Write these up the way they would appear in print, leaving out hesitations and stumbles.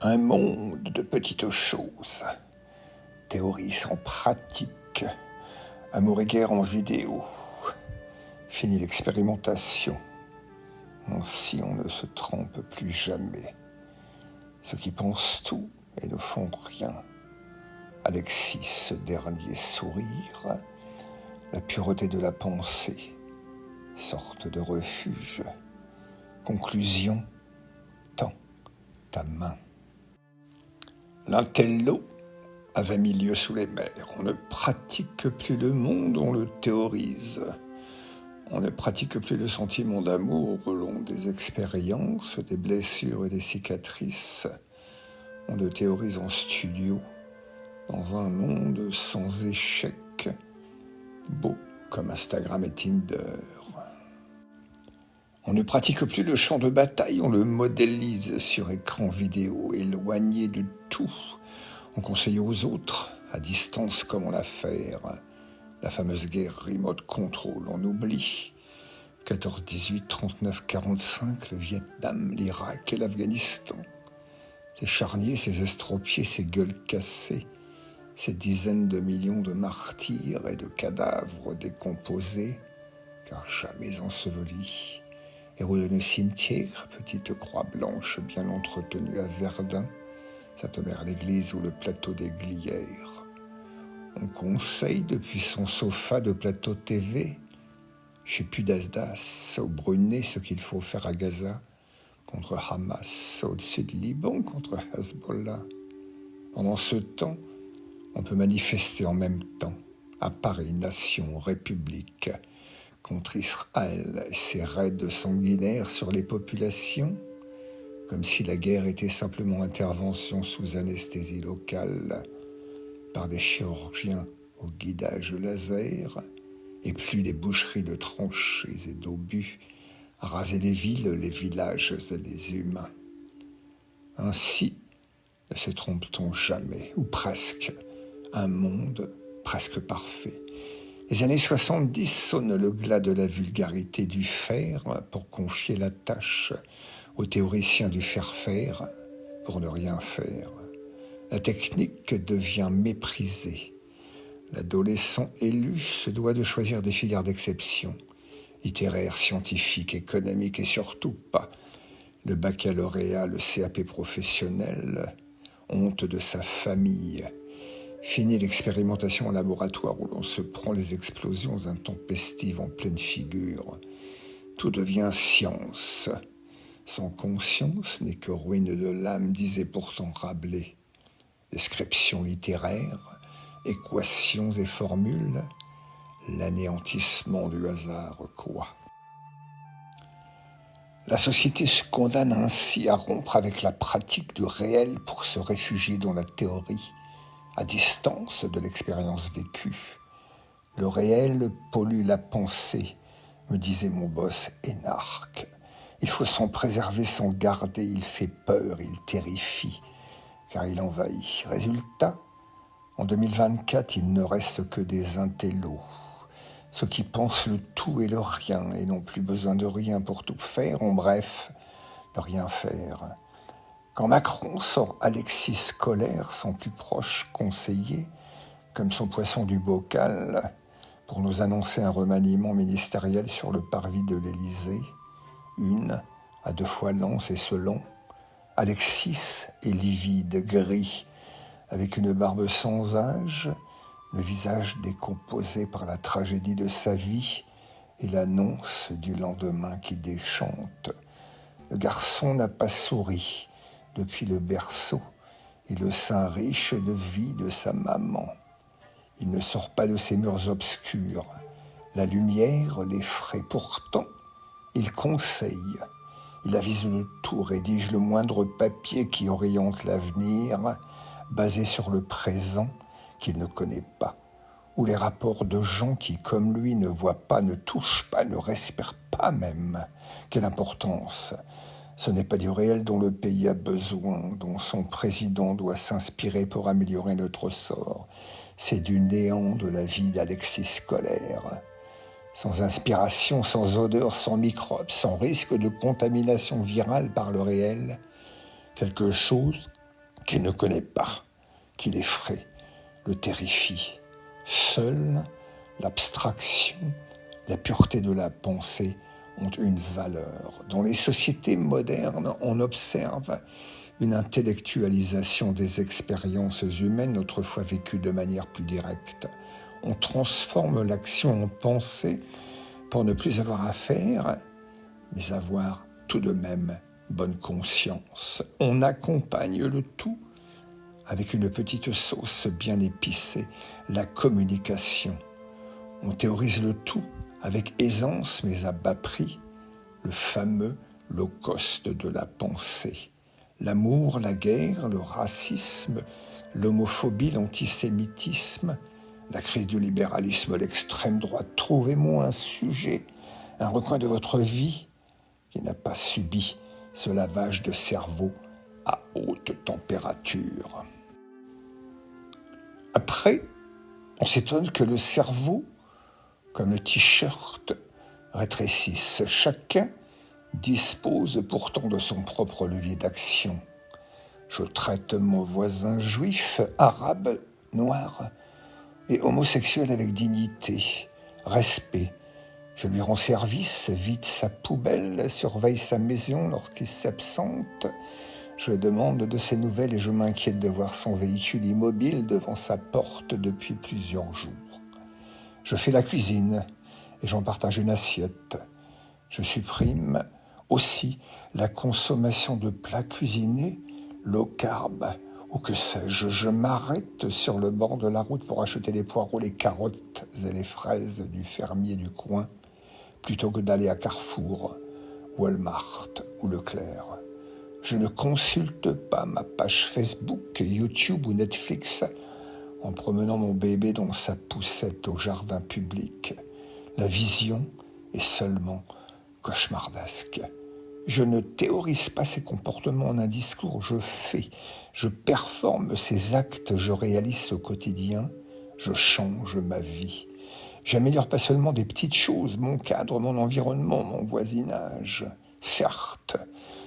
Un monde de petites choses, théories sans pratique, amour et guerre en vidéo. Fini l'expérimentation. Ainsi on ne se trompe plus jamais. Ceux qui pensent tout et ne font rien. Alexis, ce dernier sourire, la pureté de la pensée, sorte de refuge. Conclusion, tends ta main. L'intello a 20 000 lieues sous les mers. On ne pratique plus le monde, on le théorise. On ne pratique plus le sentiment d'amour au long des expériences, des blessures et des cicatrices. On le théorise en studio, dans un monde sans échec, beau comme Instagram et Tinder. On ne pratique plus le champ de bataille, on le modélise sur écran vidéo, éloigné de tout. On conseille aux autres, à distance comment la faire. La fameuse guerre remote control, on oublie. 14, 18, 39, 45, le Vietnam, l'Irak et l'Afghanistan. Ces charniers, ces estropiés, ces gueules cassées, ces dizaines de millions de martyrs et de cadavres décomposés, car jamais ensevelis. Héros de nos cimetières, petite croix blanche bien entretenue à Verdun, Sainte-Mère l'église ou le plateau des Glières. On conseille depuis son sofa de plateau TV, chez Pudasdas, au Brunet, ce qu'il faut faire à Gaza, contre Hamas, au sud Liban, contre Hezbollah. Pendant ce temps, on peut manifester en même temps, à Paris, nation, république, contre Israël et ses raids sanguinaires sur les populations, comme si la guerre était simplement intervention sous anesthésie locale par des chirurgiens au guidage laser, et plus les boucheries de tranchées et d'obus à raser les villes, les villages et les humains. Ainsi, ne se trompe-t-on jamais, ou presque, un monde presque parfait. Les années 70 sonnent le glas de la vulgarité du faire pour confier la tâche aux théoriciens du faire-faire pour ne rien faire. La technique devient méprisée. L'adolescent élu se doit de choisir des filières d'exception, littéraires, scientifiques, économiques et surtout pas le baccalauréat, le CAP professionnel, honte de sa famille. Fini l'expérimentation en laboratoire où l'on se prend les explosions intempestives en pleine figure. Tout devient science. Sans conscience n'est que ruine de l'âme, disait pourtant Rabelais. Descriptions littéraires, équations et formules, l'anéantissement du hasard, quoi. La société se condamne ainsi à rompre avec la pratique du réel pour se réfugier dans la théorie, à distance de l'expérience vécue. Le réel pollue la pensée, me disait mon boss énarque. Il faut s'en préserver sans garder, il fait peur, il terrifie, car il envahit. Résultat, en 2024, il ne reste que des intellos, ceux qui pensent le tout et le rien, et n'ont plus besoin de rien pour tout faire, en bref, de rien faire. Quand Macron sort Alexis colère, son plus proche conseiller, comme son poisson du bocal, pour nous annoncer un remaniement ministériel sur le parvis de l'Élysée, une, à 2 fois l'anse et selon, Alexis est livide, gris, avec une barbe sans âge, le visage décomposé par la tragédie de sa vie et l'annonce du lendemain qui déchante. Le garçon n'a pas souri depuis le berceau et le sein riche de vie de sa maman. Il ne sort pas de ses murs obscurs. La lumière l'effraie pourtant. Il conseille. Il avise le tout, rédige le moindre papier qui oriente l'avenir, basé sur le présent qu'il ne connaît pas, ou les rapports de gens qui, comme lui, ne voient pas, ne touchent pas, ne respirent pas même. Quelle importance! Ce n'est pas du réel dont le pays a besoin, dont son président doit s'inspirer pour améliorer notre sort. C'est du néant de la vie d'Alexis Colère. Sans inspiration, sans odeur, sans microbes, sans risque de contamination virale par le réel, quelque chose qu'il ne connaît pas, qui l'effraie, le terrifie. Seule l'abstraction, la pureté de la pensée ont une valeur. Dans les sociétés modernes, on observe une intellectualisation des expériences humaines autrefois vécues de manière plus directe. On transforme l'action en pensée pour ne plus avoir à faire, mais avoir tout de même bonne conscience. On accompagne le tout avec une petite sauce bien épicée, la communication. On théorise le tout avec aisance mais à bas prix, le fameux low cost de la pensée. L'amour, la guerre, le racisme, l'homophobie, l'antisémitisme, la crise du libéralisme, l'extrême droite. Trouvez-moi un sujet, un recoin de votre vie qui n'a pas subi ce lavage de cerveau à haute température. Après, on s'étonne que le cerveau, comme le t-shirt, rétrécisse. Chacun dispose pourtant de son propre levier d'action. Je traite mon voisin juif, arabe, noir et homosexuel avec dignité, respect. Je lui rends service, vide sa poubelle, surveille sa maison lorsqu'il s'absente. Je demande de ses nouvelles et je m'inquiète de voir son véhicule immobile devant sa porte depuis plusieurs jours. Je fais la cuisine et j'en partage une assiette. Je supprime aussi la consommation de plats cuisinés, low carb, ou que sais-je. Je m'arrête sur le bord de la route pour acheter les poireaux, les carottes et les fraises du fermier du coin, plutôt que d'aller à Carrefour, Walmart ou Leclerc. Je ne consulte pas ma page Facebook, YouTube ou Netflix en promenant mon bébé dans sa poussette au jardin public. La vision est seulement cauchemardesque. Je ne théorise pas ces comportements en un discours, je fais, je performe ces actes, je réalise au quotidien, je change ma vie. J'améliore pas seulement des petites choses, mon cadre, mon environnement, mon voisinage. Certes,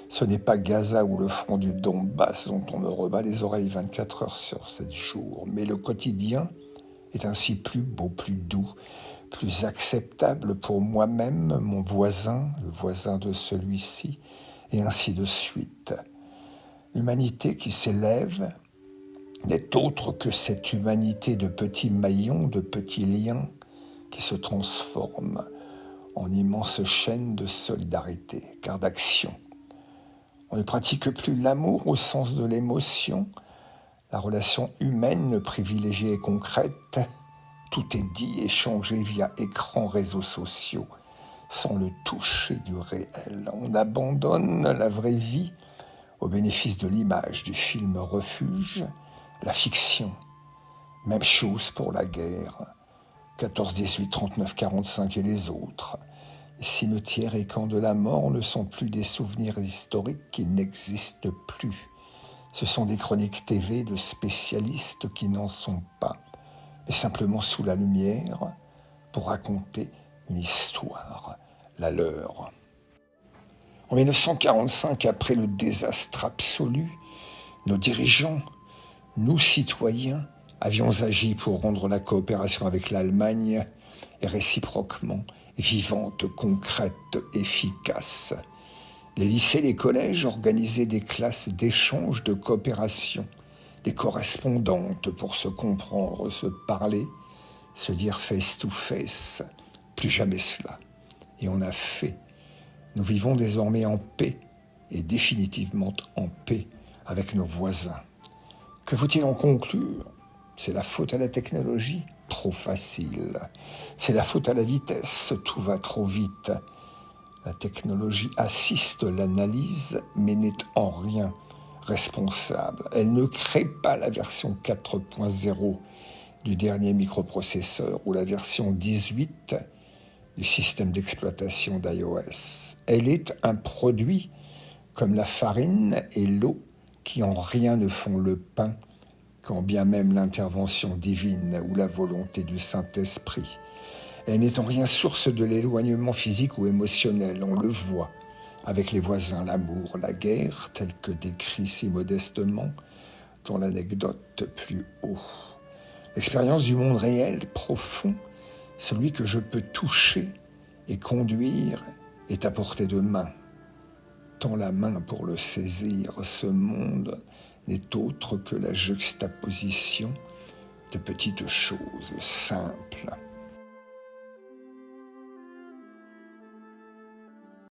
ce n'est pas Gaza ou le front du Donbass dont on me rebat les oreilles 24 heures sur 7 jours, mais le quotidien est ainsi plus beau, plus doux, plus acceptable pour moi-même, mon voisin, le voisin de celui-ci, et ainsi de suite. L'humanité qui s'élève n'est autre que cette humanité de petits maillons, de petits liens qui se transforment en immense chaîne de solidarité, car d'action. On ne pratique plus l'amour au sens de l'émotion, la relation humaine privilégiée et concrète. Tout est dit, échangé via écran, réseaux sociaux, sans le toucher du réel. On abandonne la vraie vie au bénéfice de l'image du film refuge, la fiction. Même chose pour la guerre. 14, 18, 39, 45 et les autres. Les cimetières et camps de la mort ne sont plus des souvenirs historiques qui n'existent plus. Ce sont des chroniques TV de spécialistes qui n'en sont pas, mais simplement sous la lumière pour raconter une histoire, la leur. En 1945, après le désastre absolu, nos dirigeants, nous citoyens, avions agi pour rendre la coopération avec l'Allemagne et réciproquement vivante, concrète, efficace. Les lycées, les collèges organisaient des classes d'échange, de coopération, des correspondantes pour se comprendre, se parler, se dire face to face. Plus jamais cela. Et on a fait. Nous vivons désormais en paix, et définitivement en paix avec nos voisins. Que faut-il en conclure ? C'est la faute à la technologie ? Trop facile. C'est la faute à la vitesse, tout va trop vite. La technologie assiste l'analyse, mais n'est en rien responsable. Elle ne crée pas la version 4.0 du dernier microprocesseur ou la version 18 du système d'exploitation d'iOS. Elle est un produit comme la farine et l'eau qui en rien ne font le pain, quand bien même l'intervention divine ou la volonté du Saint-Esprit. Elle n'est en rien source de l'éloignement physique ou émotionnel, on le voit, avec les voisins, l'amour, la guerre, tels que décrits si modestement, dans l'anecdote plus haut. L'expérience du monde réel, profond, celui que je peux toucher et conduire, est à portée de main. Tends la main pour le saisir, ce monde n'est autre que la juxtaposition de petites choses simples.